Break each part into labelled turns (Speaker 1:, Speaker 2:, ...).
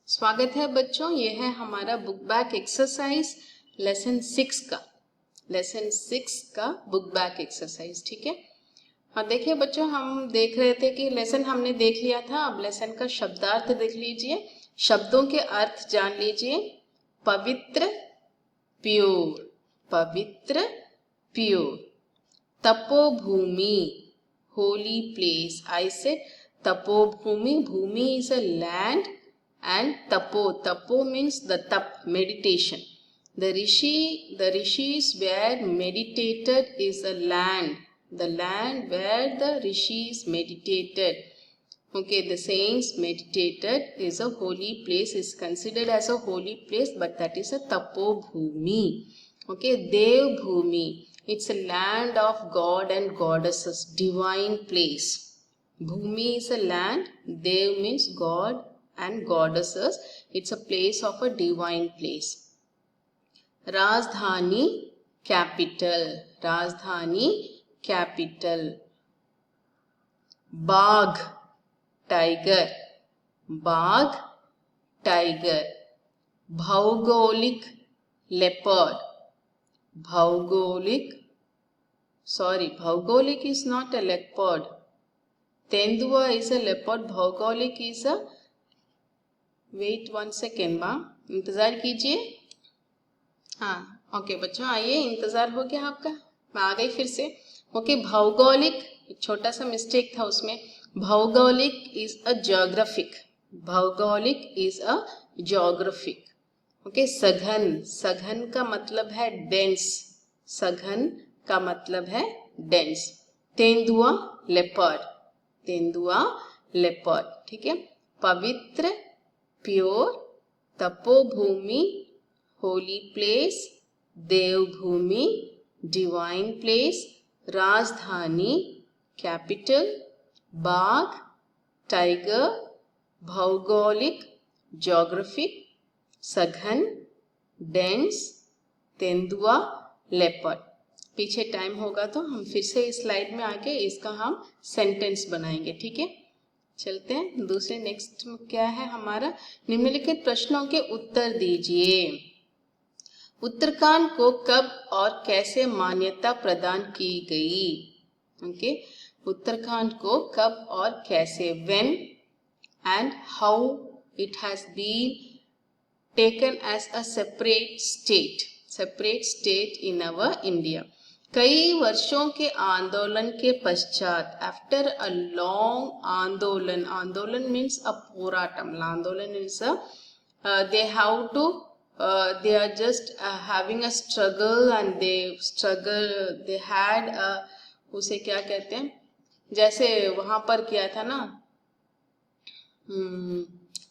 Speaker 1: स्वागत है बच्चों, ये है हमारा बुक बैक एक्सरसाइज लेसन 6 का बुक बैक एक्सरसाइज। ठीक है। हाँ देखिए बच्चों, हम देख रहे थे कि लेसन हमने देख लिया था। अब लेसन का शब्दार्थ देख लीजिए, शब्दों के अर्थ जान लीजिए। पवित्र प्योर, पवित्र प्योर। तपोभूमि होली प्लेस। आई सेड तपोभूमि, भूमि is a land and tapo means the tap, meditation. The rishis were meditated is a land, the land where the rishis meditated. Okay, the saints meditated is a holy place, is considered as a holy place, but that is a tapobhumi. Okay, Dev Bhumi, it's a land of God and goddesses, divine place. Bhumi is a land, Dev means God and goddesses, it's a place of a divine place. Rajdhani, capital, Rajdhani, capital. Bagh, tiger, Bagh, tiger. Bhaugolik, leopard, Bhaugolik is not a leopard. Tendua is a leopard, Bhaugolik is a, wait 1 second माँ, इंतज़ार कीजिए। हाँ okay बच्चों, आइए, इंतज़ार हो गया आपका, मैं आ गई फिर से। ओके, भौगोलिक, एक छोटा सा मिस्टेक था उसमें। भौगोलिक इज अ ज्योग्राफिक, भौगोलिक इज अ ज्योग्राफिक। ओके, सघन, सघन का मतलब है डेंस, सघन का मतलब है डेंस। तेंदुआ लेपर्ड, तेंदुआ लेपर्ड। ठीक है। पवित्र प्योर, तपोभूमि होली प्लेस, देवभूमि डिवाइन प्लेस, राजधानी कैपिटल, बाघ टाइगर, भौगोलिक ज्योग्राफिक, सघन डेंस, तेंदुआ लेपर्ड। पीछे टाइम होगा तो हम फिर से इस स्लाइड में आके इसका हम सेंटेंस बनाएंगे। ठीक है, चलते हैं दूसरे। नेक्स्ट क्या है हमारा, निम्नलिखित प्रश्नों के उत्तर दीजिए। उत्तराखंड को कब और कैसे मान्यता प्रदान की गई? ओके, उत्तराखंड को कब और कैसे, when and how it has been taken as a separate state in our India. कई वर्षों के आंदोलन के पश्चात, after a long आंदोलन, आंदोलन means a पोराटम, आंदोलन is a they have to they are just having a struggle and they had उसे क्या कहते हैं, जैसे वहां पर किया था ना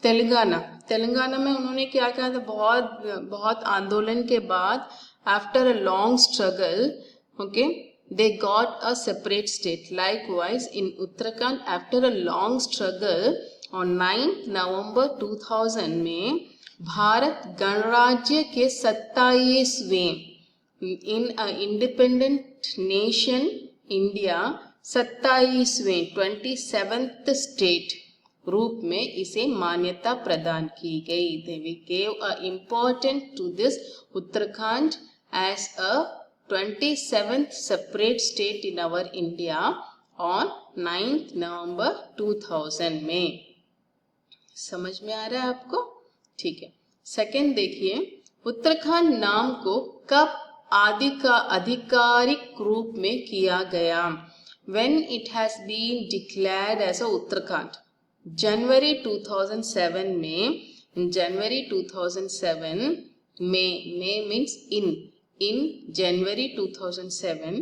Speaker 1: तेलंगाना में उन्होंने क्या किया था, बहुत आंदोलन के बाद, after a long struggle, okay, they got a separate state. Likewise in Uttarakhand, after a long struggle, on 9 November 2000 में भारत गणराज्य के 27वें, इन इंडिपेंडेंट नेशन इंडिया 27वें 27th स्टेट रूप में इसे मान्यता प्रदान की गई। They gave a importance to this Uttarakhand as a 27th separate state in our India on 9th November 2000 में। समझ में आ रहा है आपको? ठीक है। सेकंड देखिए, उत्तराखंड नाम को कब आधिकारिक रूप में किया गया? When it has been declared as a Uttarakhand, जनवरी 2007 में, जनवरी 2007 में मीन्स इन जनवरी 2007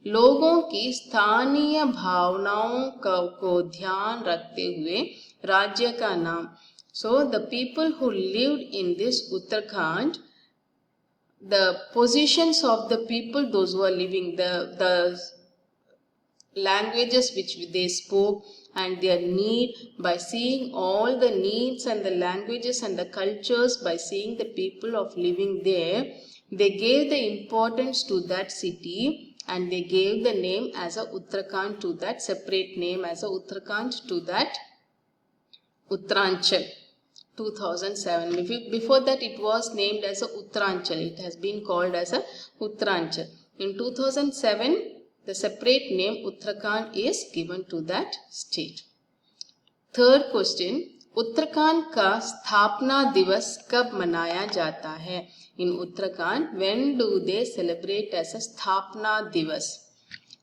Speaker 1: लोगों की स्थानीय भावनाओं को ध्यान रखते हुए राज्य का नाम, so the people who lived in this Uttarakhand, the positions of the people, those who are living, the languages which they spoke and their need, by seeing all the needs and the languages and the cultures, by seeing the people of living there, they gave the importance to that city and they gave the name as a Uttarakhand, to that separate name as a Uttarakhand, to that Uttaranchal, 2007. Before that it was named as a Uttaranchal. It has been called as a Uttaranchal. In 2007 the separate name Uttarakhand is given to that state. Third question, Uttarakhand का स्थापना दिवस कब मनाया जाता है? In Uttarakhand, when do they celebrate as a स्थापना दिवस?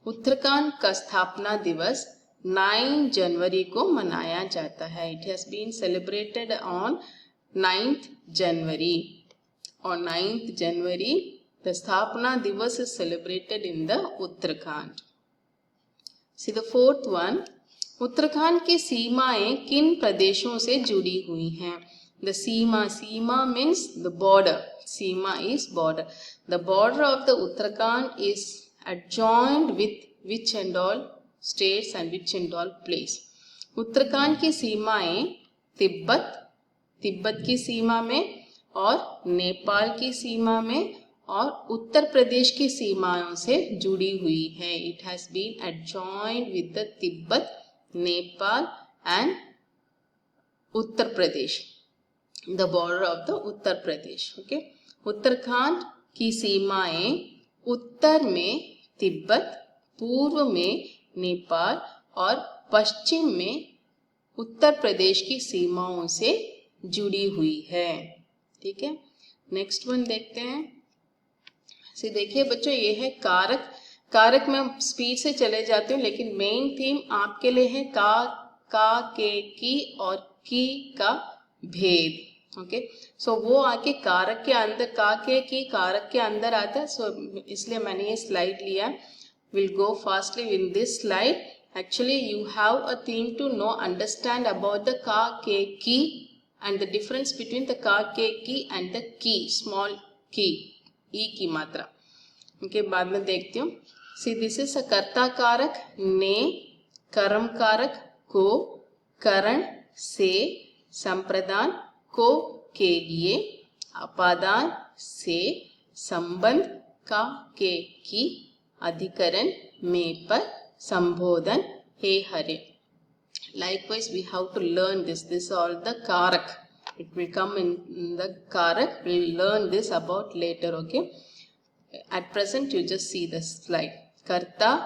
Speaker 1: उत्तराखंड का स्थापना दिवस 9 जनवरी को मनाया जाता है. It has been celebrated on 9th January. On 9th January, the स्थापना दिवस is celebrated in the Uttarakhand. See the fourth one. Uttarakhand की सीमाएं किन प्रदेशों से जुड़ी हुई हैं? The Seema means the border. Seema is border. The border of the Uttarakhand is adjoined with which and all states and which and all place. Uttarakhand की सीमाएं तिब्बत की सीमा में और नेपाल की सीमा में और उत्तर प्रदेश की सीमाओं से जुड़ी हुई है. It has been adjoined with the Tibet, Nepal and Uttar Pradesh, the border of the Uttar Pradesh. Okay, Uttarakhand की सीमाएं उत्तर में तिब्बत, पूर्व में नेपाल और पश्चिम में उत्तर प्रदेश की सीमाओं से जुड़ी हुई है. ठीक है, नेक्स्ट वन देखते हैं. देखिए बच्चों, ये है कारक. कारक में स्पीड से चले जाते हूँ, लेकिन मेन थीम आपके लिए है का के की और की का भेद. ओके, सो वो आके कारक के अंदर, का के की कारक के अंदर आता है. सो इसलिए मैंने ये स्लाइड लिया. Will go fastly in this slide. Actually you have a theme to know understand about the का के की and the difference between the का के की एंड द की, स्मॉल की, ई की मात्रा. उनके बाद में देखती हूँ. सी दिस इज अ कर्ता कारक, ने, कर्म कारक, को, करण, से, संप्रदान, को के लिए, अपादान, से, संबंध, का के की, अधिकरण, में पर, संबोधन, हे हरे. Likewise we have to learn this all the karak. It will come in the karak. We will learn this about later. Okay, at present you just see the slide. कर्ता,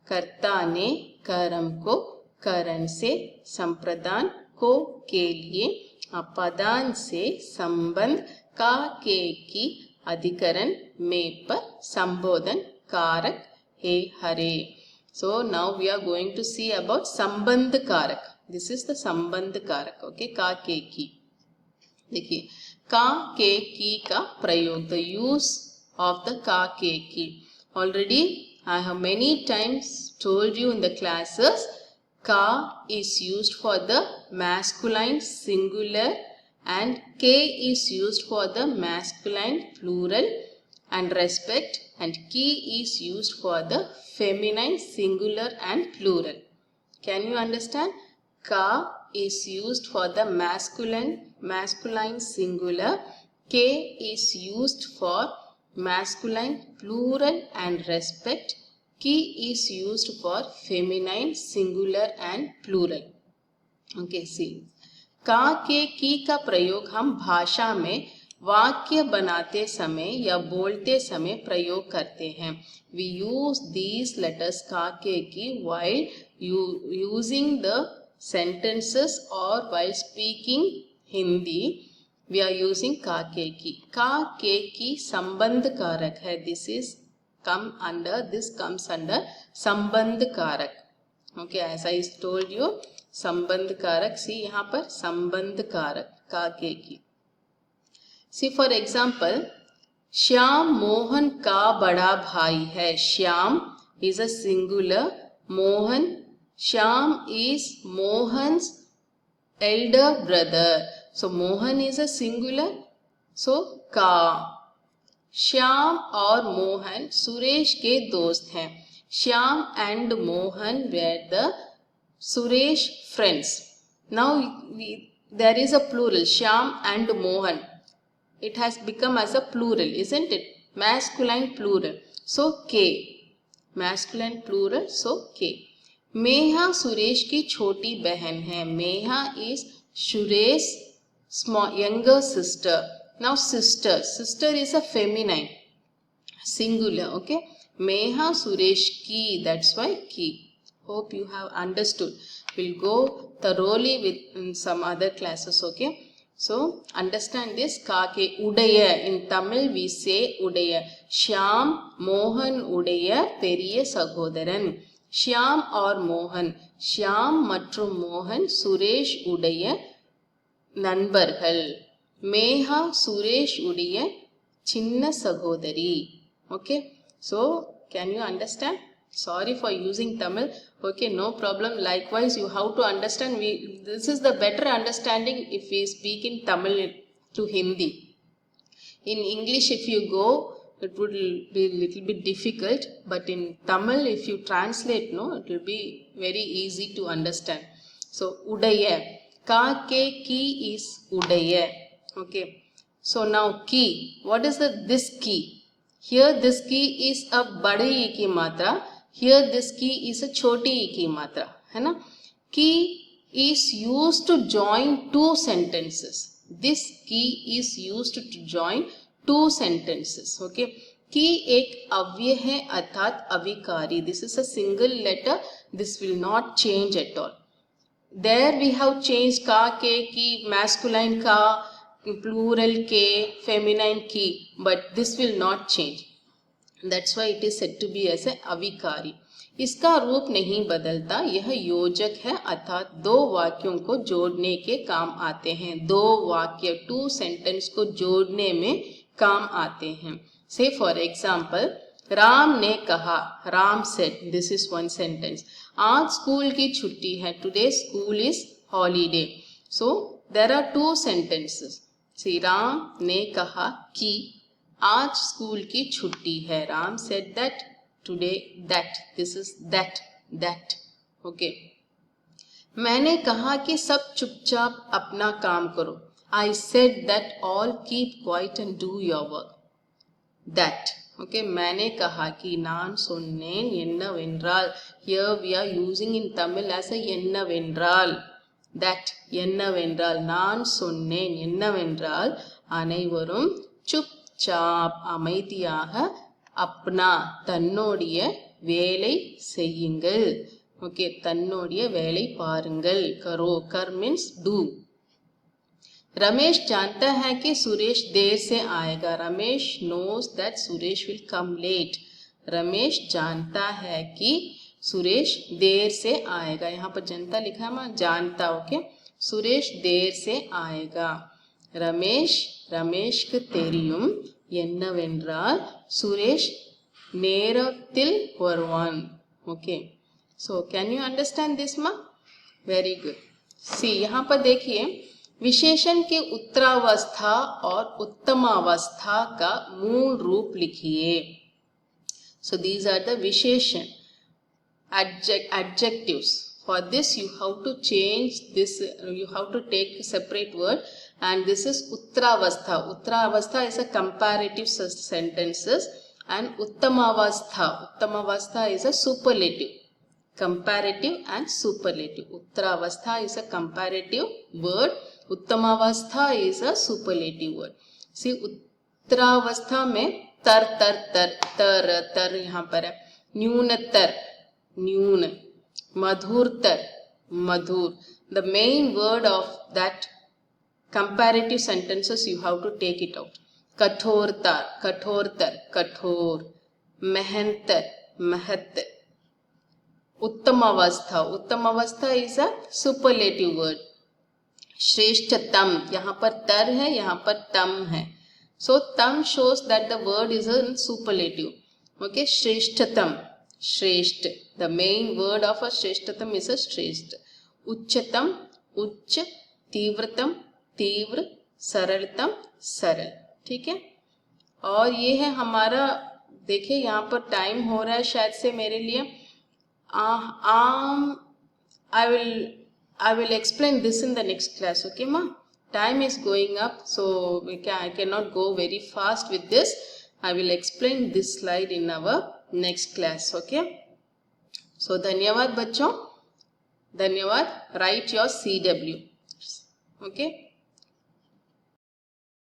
Speaker 1: कर्ता ने, कर्म को, करण से, संप्रदान, को के लिए, अपादान से, संबंध, का के की, अधिकरण, में पर, संबोधन, कारक, हे हरे. So now we are going to see about संबंध कारक. This is the संबंध कारक. Okay, का के की. देखिए, का के की का प्रयोग, the use of the का के की. Already I have many times told you in the classes, ka is used for the masculine singular and ke is used for the masculine plural and respect, and ki is used for the feminine singular and plural. Can you understand? Ka is used for the masculine singular, ke is used for masculine plural and respect, ki is used for feminine singular and plural. Okay, see, का के की का प्रयोग हम भाषा में वाक्य बनाते समय या बोलते समय प्रयोग करते हैं. We use these letters का के की while using the sentences or while speaking Hindi. We are using का के की. का के की संबंध कारक है. This comes under संबंध कारक. Okay, as I told you, संबंध कारक. See यहाँ पर संबंध कारक का के की. See for example, Shyam Mohan का बड़ा भाई है. Shyam is a singular. Mohan, Shyam is Mohan's elder brother. So Mohan is a singular. So का. श्याम और मोहन सुरेश के दोस्त हैं. Shyam and Mohan were the Suresh friends. Now there is a plural, Shyam and Mohan. It has become as a plural, isn't it? Masculine plural. So K. Masculine plural, so K. मेहा सुरेश की छोटी बहन है. मेहा is Suresh small younger sister. Now sister is a feminine, singular. Okay, Meha Suresh ki, that's why ki. Hope you have understood. We'll go thoroughly with some other classes. Okay, so understand this. Kake udaya, in Tamil we say udaya. Shyam Mohan udaya periya sagodaran. Shyam or Mohan, Shyam மற்றும் மோகன் சுரேஷ் உடைய நண்பர்கள். மேகா சுரேஷ் உடைய சின்ன சகோதரி. Okay, so can you understand? Sorry for using Tamil. Okay, no problem. Likewise, you have to understand. This is the better understanding if we speak in Tamil to Hindi. In English, if you go, it would be a little bit difficult. But in Tamil, if you translate, no, it will be very easy to understand. So, udaya. Ka ke ki is udaya. Okay. So now ki. What is this ki? Here this ki is a badi e ki matra. Here this ki is a choti e ki matra. है ना? Ki is used to join two sentences. This ki is used to join two sentences. Okay. Ki एक अव्यय है अर्थात अविकारी. This is a single letter. This will not change at all. There we have changed ka, ke, ki, masculine ka, plural ke, feminine ki, but this will not change. That's why it is said to be as a avikari. इसका रूप नहीं बदलता, यह योजक है अर्थात दो वाक्यों को जोड़ने के काम आते हैं. दो वाक्य, टू सेंटेंस को जोड़ने में काम आते हैं. Say for example, राम ने कहा, Ram said, this is one sentence. आज स्कूल की छुट्टी है, today school is holiday. So there are two sentences. See, Ram ने कहा कि आज स्कूल की छुट्टी है. Ram said that, today that, this is that. Okay. मैंने कहा कि सब चुपचाप अपना काम करो. I said that all keep quiet and do your work. That. Okay, मैंने कहा कि நான் சொன்னேன் என்னவென்றால். Here we are using in Tamil as a என்னவென்றால். That என்னவென்றால், நான் சொன்னேன் என்னவென்றால், அனைவரும் चुपचाप அமைதியாக अपना தன்னோடைய வேலை செய்யுங்கள். Okay, தன்னோடைய வேலை பாருங்கள். करो, कर means do. रमेश जानता है कि सुरेश देर से आएगा. Ramesh knows that Suresh will come late. Ramesh जानता है कि सुरेश देर से आएगा. यहाँ पर जनता लिखा है मैं जानता. ओके, सुरेश देर से आएगा. ரமேஷ்க்கு தெரியும் என்னவென்றால் சுரேஷ் நேரத்தில் வருவான். Okay, so can you understand this ma? Very good. See, यहाँ पर देखिए, विशेषण के उत्तरावस्था और उत्तमावस्था का मूल रूप लिखिए. So these are the विशेषण, adjectives. For this you have to change this, you have to take a separate word, and this is uttaravastha. Uttaravastha is a comparative sentences, and uttamavastha is a superlative. Comparative and superlative. Uttaravastha is a comparative word. उत्तमावस्था is a superlative word. See, उत्तरावस्था में तर यहाँ पर है. न्यूनतर, न्यून. मधुरतर, मधुर. The main word of that comparative sentences you have to take it out. कठोरतर, कठोर. मेहनतर, मेहत. उत्तमावस्था is a superlative word. श्रेष्ठतम, यहाँ पर तर है, यहाँ पर तम है. So tam shows that the word is a superlative. Okay, श्रेष्ठतम, श्रेष्ठ. The main word of a श्रेष्ठतम is a श्रेष्ठ. उच्चतम, उच्च. तीव्रतम, तीव्र. सरलतम, सरल. ठीक है. और ये है हमारा, देखिए यहाँ पर टाइम हो रहा है शायद से मेरे लिए. I will explain this in the next class. Okay ma? Time is going up, so I cannot go very fast with this. I will explain this slide in our next class. Okay, so धन्यवाद बच्चों, धन्यवाद. Write your CW. Okay.